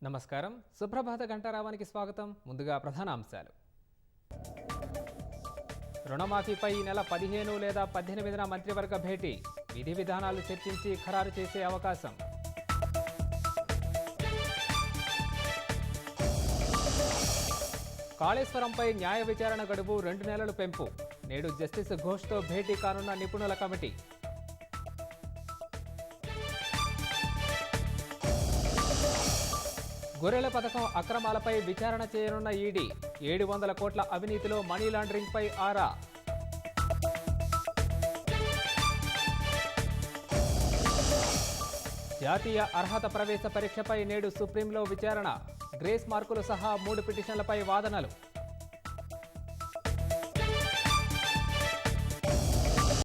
నమస్కారం. సుప్రభాత గంటారావానికి స్వాగతం. ముందుగా ప్రధానాంశాలు. రుణమాఫీపై ఈ నెల 15 లేదా 18న మంత్రివర్గ భేటీ. విధి విధానాలు చర్చించి ఖరారు చేసే అవకాశం. కాళేశ్వరంపై న్యాయ విచారణ గడువు 2 నెలలు పెంపు. నేడు జస్టిస్ ఘోష్తో భేటీ కానున్న నిపుణుల కమిటీ. గొర్రెల పథకం అక్రమాలపై విచారణ చేయనున్న ఈడీ. 700 కోట్ల అవినీతిలో మనీ లాండరింగ్పై ఆరా. జాతీయ అర్హత ప్రవేశ పరీక్షపై నేడు సుప్రీంలో విచారణ. గ్రేస్ మార్కులు సహా 3 పిటిషన్లపై వాదనలు.